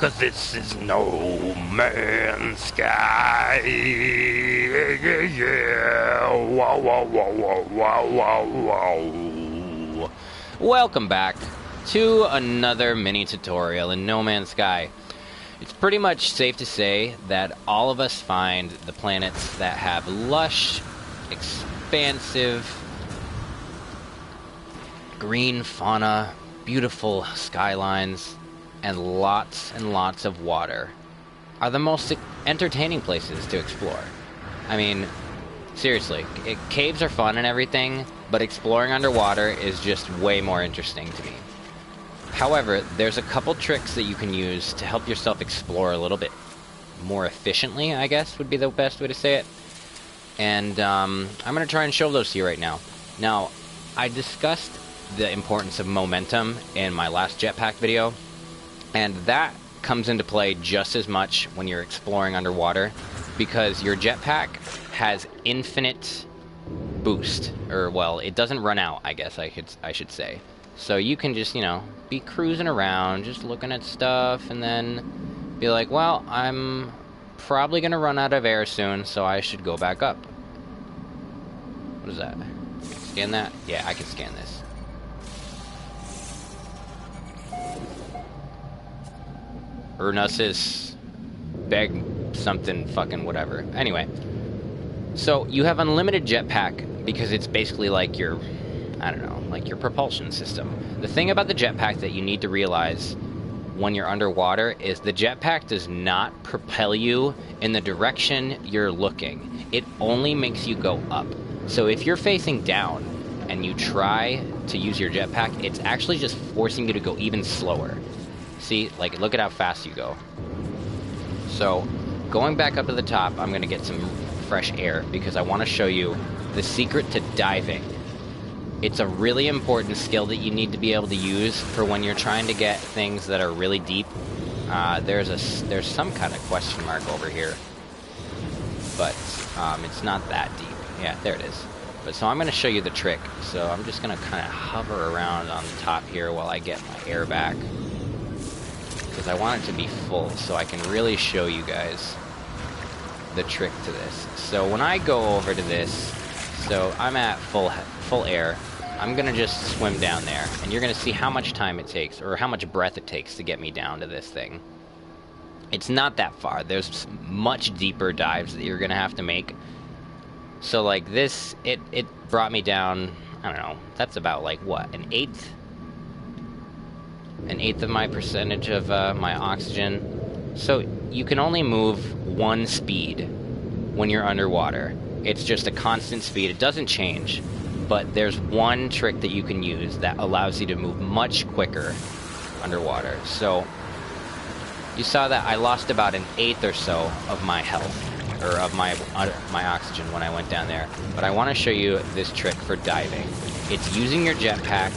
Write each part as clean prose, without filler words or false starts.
'cause this is No Man's Sky. Yeah. Wow, wow, wow, wow, wow, wow, wow. Welcome back to another mini tutorial in No Man's Sky. It's pretty much safe to say that all of us find the planets that have lush, expansive, green fauna, beautiful skylines, and lots of water are the most entertaining places to explore. I mean, seriously, caves are fun and everything, but exploring underwater is just way more interesting to me. However, there's a couple tricks that you can use to help yourself explore a little bit more efficiently, I guess would be the best way to say it. And I'm going to try and show those to you right now. Now, I discussed the importance of momentum in my last jetpack video, and that comes into play just as much when you're exploring underwater, because your jetpack has infinite boost, or well, it doesn't run out, I guess I should say. So you can just, be cruising around, just looking at stuff, and then be like, well, I'm probably gonna run out of air soon, so I should go back up. What is that? Scan that? Yeah, I can scan this. Urnusis, beg something fucking whatever. Anyway, so you have unlimited jetpack because it's basically like your, I don't know, like your propulsion system. The thing about the jetpack that you need to realize when you're underwater is the jetpack does not propel you in the direction you're looking. It only makes you go up. So if you're facing down and you try to use your jetpack, it's actually just forcing you to go even slower. See, like, look at how fast you go. So, going back up to the top, I'm going to get some fresh air because I want to show you the secret to diving. It's a really important skill that you need to be able to use for when you're trying to get things that are really deep. There's some kind of question mark over here, but it's not that deep. Yeah, there it is. But so I'm going to show you the trick. So I'm just going to kind of hover around on the top here while I get my air back, because I want it to be full so I can really show you guys the trick to this. So when I go over to this, so I'm at full air, I'm gonna just swim down there, and you're gonna see how much time it takes, or how much breath it takes to get me down to this thing. It's not that far. There's much deeper dives that you're gonna have to make. So like this, it brought me down, I don't know, that's about like what, an eighth of my percentage of my oxygen. So you can only move one speed when you're underwater. It's just a constant speed. It doesn't change. But there's one trick that you can use that allows you to move much quicker underwater. So you saw that I lost about an eighth or so of my health, or of my oxygen when I went down there. But I want to show you this trick for diving. It's using your jetpack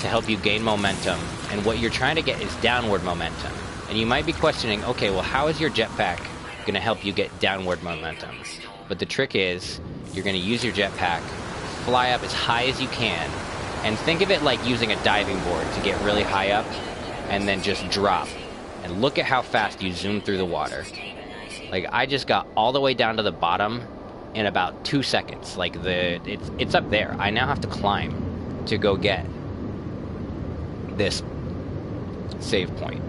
to help you gain momentum, and what you're trying to get is downward momentum. And you might be questioning, okay, well, how is your jetpack going to help you get downward momentum? But the trick is, you're going to use your jetpack, fly up as high as you can, and think of it like using a diving board to get really high up, and then just drop. And look at how fast you zoom through the water. Like, I just got all the way down to the bottom in about 2 seconds. Like, it's up there. I now have to climb to go get this save point.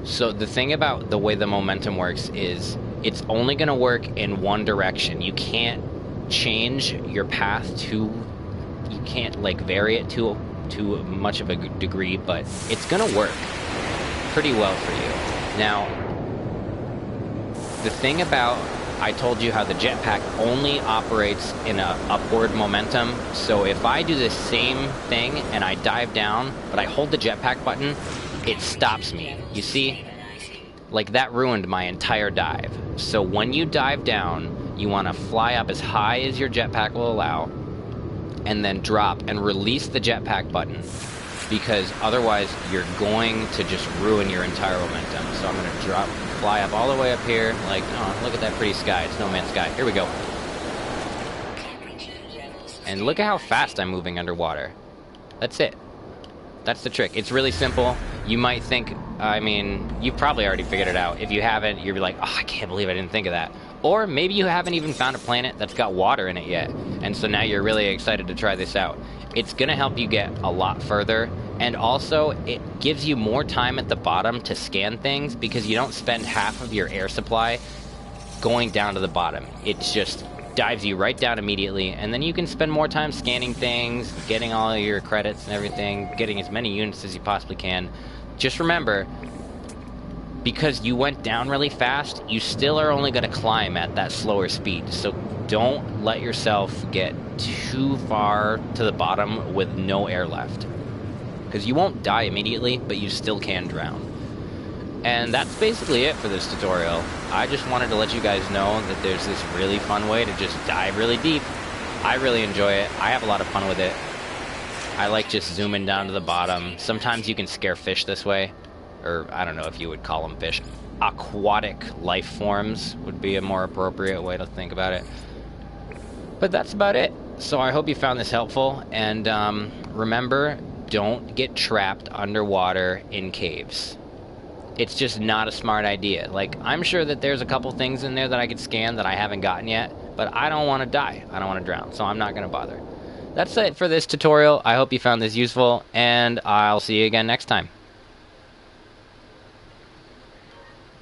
So the thing about the way the momentum works is it's only going to work in one direction. You can't change your path you can't like vary it to much of a degree, but it's going to work pretty well for you. Now, the thing about, I told you how the jetpack only operates in a upward momentum. So if I do the same thing and I dive down, but I hold the jetpack button, it stops me. You see? Like, that ruined my entire dive. So when you dive down, you want to fly up as high as your jetpack will allow, and then drop and release the jetpack button, because otherwise you're going to just ruin your entire momentum. So I'm going to fly up all the way up here, like, oh, look at that pretty sky. It's No Man's Sky. Here we go. And look at how fast I'm moving underwater. That's it. That's the trick. It's really simple. You might think, I mean, you've probably already figured it out. If you haven't, you'll be like, oh, I can't believe I didn't think of that. Or maybe you haven't even found a planet that's got water in it yet, and so now you're really excited to try this out. It's going to help you get a lot further, and also it gives you more time at the bottom to scan things because you don't spend half of your air supply going down to the bottom. It just dives you right down immediately, and then you can spend more time scanning things, getting all your credits and everything, getting as many units as you possibly can. Just remember, because you went down really fast, you still are only going to climb at that slower speed. So don't let yourself get too far to the bottom with no air left. Because you won't die immediately, but you still can drown. And that's basically it for this tutorial. I just wanted to let you guys know that there's this really fun way to just dive really deep. I really enjoy it. I have a lot of fun with it. I like just zooming down to the bottom. Sometimes you can scare fish this way. Or, I don't know if you would call them fish. Aquatic life forms would be a more appropriate way to think about it. But that's about it. So I hope you found this helpful. And remember, don't get trapped underwater in caves. It's just not a smart idea. Like, I'm sure that there's a couple things in there that I could scan that I haven't gotten yet. But I don't want to die. I don't want to drown. So I'm not going to bother. That's it for this tutorial. I hope you found this useful, and I'll see you again next time.